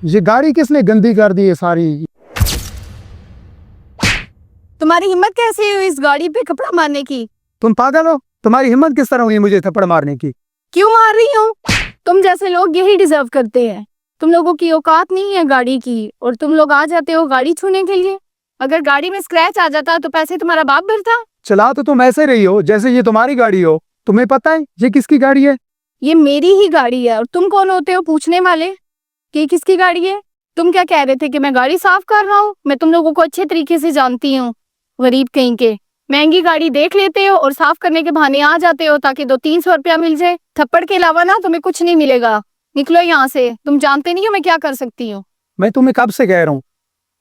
ये गाड़ी किसने गंदी कर दी है सारी। तुम्हारी हिम्मत कैसे हुई इस गाड़ी पे कपड़ा मारने की? तुम पागल हो? तुम्हारी हिम्मत किस तरह हुई मुझे थप्पड़ मारने की? क्यों मार रही हूँ? तुम जैसे लोग यही डिजर्व करते हैं। तुम लोगों की औकात नहीं है गाड़ी की, और तुम लोग आ जाते हो गाड़ी छूने के लिए। अगर गाड़ी में स्क्रैच आ जाता तो पैसे तुम्हारा बाप भरता। चला तो तुम ऐसे रही हो जैसे ये तुम्हारी गाड़ी हो। तुम्हें पता है ये किसकी गाड़ी है? ये मेरी ही गाड़ी है, और तुम कौन होते हो पूछने वाले कि ये किसकी गाड़ी है? तुम क्या कह रहे थे कि मैं गाड़ी साफ कर रहा हूँ? मैं तुम लोगों को अच्छे तरीके से जानती हूँ। गरीब कहीं के महंगी गाड़ी देख लेते हो और साफ करने के बहाने आ जाते हो ताकि 200-300 रुपया मिल जाए। थप्पड़ के अलावा ना तुम्हें कुछ नहीं मिलेगा। निकलो यहाँ से, तुम जानते नहीं हो मैं क्या कर सकती हूँ। मैं तुम्हें कब से कह रहा हूँ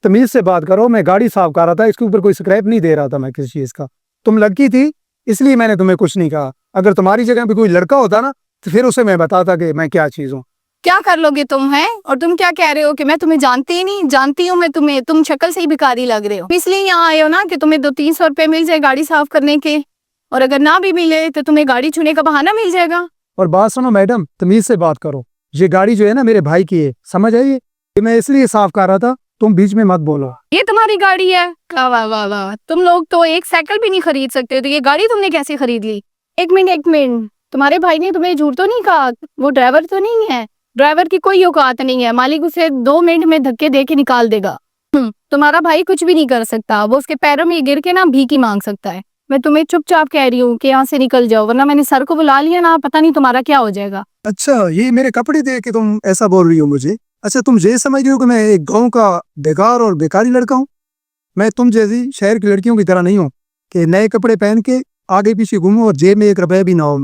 तमीज से बात करो। मैं गाड़ी साफ कर रहा था, इसके ऊपर कोई स्क्रैप नहीं दे रहा था मैं किसी चीज का। तुम लड़की थी इसलिए मैंने तुम्हें कुछ नहीं कहा। अगर तुम्हारी जगह पे कोई लड़का होता ना तो फिर उसे मैं बताता कि मैं क्या चीज हूँ। क्या कर लोगे तुम हैं? और तुम क्या कह रहे हो कि मैं तुम्हें जानती ही नहीं? जानती हूँ मैं तुम्हें, तुम शक्ल से ही भिखारी लग रहे हो। इसलिए यहाँ आए हो ना कि तुम्हें 200-300 रुपए मिल जाए गाड़ी साफ करने के, और अगर ना भी मिले तो तुम्हें गाड़ी छूने का बहाना मिल जाएगा। और बात सुनो मैडम, तमीज से बात करो। ये गाड़ी जो है ना मेरे भाई की है, समझ आई? कि मैं इसलिए साफ कर रहा था, तुम बीच में मत बोलो। ये तुम्हारी गाड़ी है? वाह वाह वाह वाह, तुम लोग तो एक साइकिल भी नहीं खरीद सकते, तो ये गाड़ी तुमने कैसे खरीद ली? एक मिनट, तुम्हारे भाई ने तुम्हें झूठ तो नहीं कहा? वो ड्राइवर तो नहीं है? ड्राइवर की कोई औकात नहीं है, मालिक उसे 2 मिनट में धक्के दे के निकाल देगा। तुम्हारा भाई कुछ भी नहीं कर सकता, वो उसके पैरों में गिर के ना भीख ही मांग सकता है। मैं तुम्हें चुपचाप कह रही हूँ कि यहाँ से निकल जाओ, वरना मैंने सर को बुला लिया ना, पता नहीं तुम्हारा क्या हो जाएगा। अच्छा, ये मेरे कपड़े देख के तुम ऐसा बोल रही हो मुझे? अच्छा, तुम ये समझ रही हो कि मैं एक गांव का बेकार और बेकारी लड़का हूँ? मैं तुम जैसी शहर की लड़कियों की तरह नहीं हूँ कि नए कपड़े पहन के आगे पीछे घूमूं और जेब में 1 रुपया भी ना हो।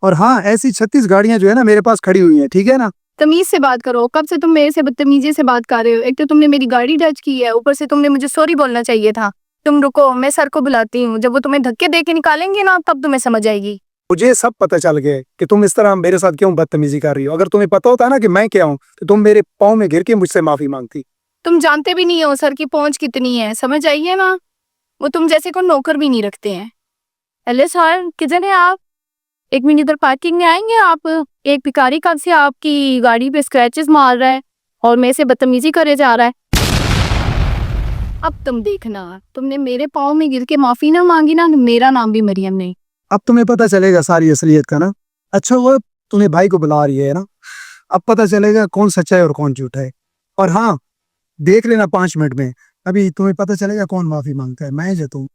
और हाँ, ऐसी 36 गाड़ियां जो है ना मेरे पास खड़ी हुई हैं, ठीक है ना? तमीज से बात करो। कब से तुम मेरे से बदतमीजी से बात कर रहे हो? एक तो तुमने मेरी गाड़ी टच की है, ऊपर से तुमने मुझे सॉरी बोलना चाहिए था। तुम रुको, मैं सर को बुलाती हूँ। जब वो तुम्हें धक्के दे के निकालेंगे ना, तब तुम्हें समझ आएगी। मुझे सब पता चल गया है कि तुम इस तरह मेरे साथ क्यों बदतमीजी कर रही हो। अगर तुम्हें पता होता ना कि मैं क्या हूँ तो तुम मेरे पाँव में गिर के मुझसे माफी मांगती। तुम जानते भी नहीं हो सर की पहुंच कितनी है, समझ आइए ना। वो तुम जैसे को नौकर भी नहीं रखते हैं। हेलो सर, किधर है आप? 1 मिनट इधर पार्किंग में आएंगे आप? एक भिखारी कब से आपकी गाड़ी पे स्क्रैचेस मार रहा है और मेरे से बदतमीजी करे जा रहा है। अब तुम देखना, तुमने मेरे पाँव में गिर के माफी ना मांगी ना, मेरा नाम भी मरियम नहीं। अब तुम्हें पता चलेगा सारी असलियत का ना। अच्छा वो तुम्हें भाई को बुला रही है ना, अब पता चलेगा कौन सच्चा है और कौन झूठा है। और हाँ, देख लेना 5 मिनट में, अभी तुम्हें पता चलेगा कौन माफी मांगता है, मैं या तुम।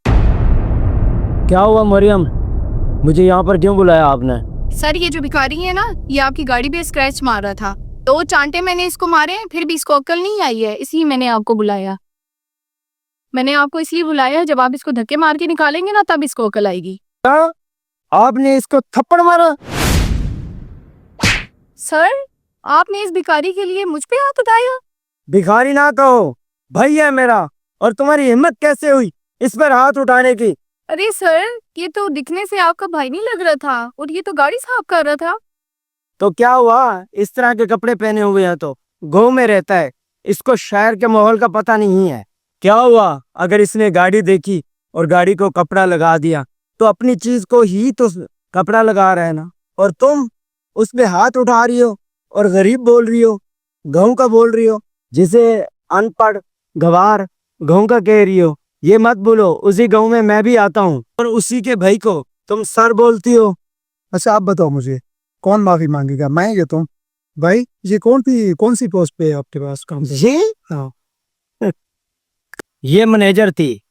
क्या हुआ मरियम, मुझे यहाँ पर क्यों बुलाया आपने? सर ये जो भिखारी है ना, ये आपकी गाड़ी पे स्क्रैच मार रहा था। 2 चांटे मैंने इसको मारे हैं, फिर भी इसको अक्ल नहीं आई है, इसलिए मैंने आपको बुलाया। मैंने आपको इसलिए बुलाया है, जब आप इसको धक्के मार के निकालेंगे ना, तब इसको अक्ल आएगी। क्या आपने इसको थप्पड़ मारा? सर, आपने इस भिखारी के लिए मुझ पे हाथ उठाया? भिखारी ना कहो, भाई है मेरा। और तुम्हारी हिम्मत कैसे हुई इस पर हाथ उठाने की? अरे सर, ये तो दिखने से आपका भाई नहीं लग रहा था, और ये तो गाड़ी साफ कर रहा था। तो क्या हुआ, इस तरह के कपड़े पहने हुए हैं तो गाँव में रहता है, इसको शहर के माहौल का पता नहीं है। क्या हुआ अगर इसने गाड़ी देखी और गाड़ी को कपड़ा लगा दिया, तो अपनी चीज को ही तो कपड़ा लगा रहा है ना। और तुम उस पे हाथ उठा रही हो और गरीब बोल रही हो, गाँव का बोल रही हो, जिसे अनपढ़ गवार गाँव का कह रही हो। ये मत बोलो, उसी गाँव में मैं भी आता हूँ, और उसी के भाई को तुम सर बोलती हो। अच्छा आप बताओ मुझे, कौन माफी मांगेगा, मैं या तुम? भाई ये कौन सी पोस्ट पे है आपके पास काम? ये हाँ। ये मैनेजर थी,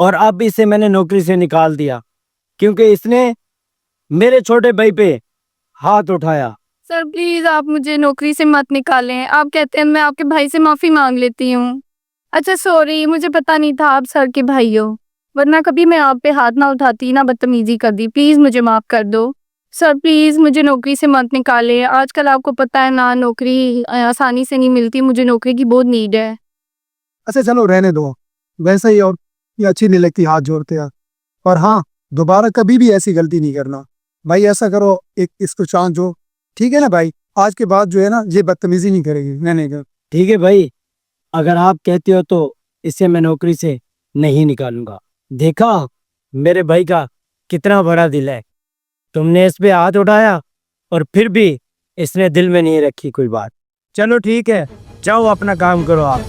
और अब इसे मैंने नौकरी से निकाल दिया क्योंकि इसने मेरे छोटे भाई पे हाथ उठाया। सर प्लीज आप मुझे नौकरी से मत निकालें। आप कहते हैं मैं आपके भाई से माफी मांग लेती हूँ। अच्छा सॉरी, मुझे पता नहीं था आप सर के भाई हो, वरना कभी मैं आप पे हाथ ना उठाती ना बदतमीजी करती। प्लीज मुझे माफ कर दो सर, प्लीज मुझे नौकरी से मत निकाले। आजकल आपको पता है ना, नौकरी आसानी से नहीं मिलती, मुझे नौकरी की बहुत नीड है। अच्छा चलो रहने दो, वैसे ही और ये अच्छी नहीं लगती हाथ जोड़ते यार। और हाँ, दोबारा कभी भी ऐसी गलती नहीं करना भाई। ऐसा करो, एक इसको चांस दो, ठीक है ना भाई? आज के बाद जो है ना ये बदतमीजी नहीं करेगी, नहीं कर। ठीक है भाई, अगर आप कहते हो तो इसे मैं नौकरी से नहीं निकालूंगा। देखा मेरे भाई का कितना बड़ा दिल है, तुमने इस पे हाथ उठाया और फिर भी इसने दिल में नहीं रखी कोई बात। चलो ठीक है, जाओ अपना काम करो आप।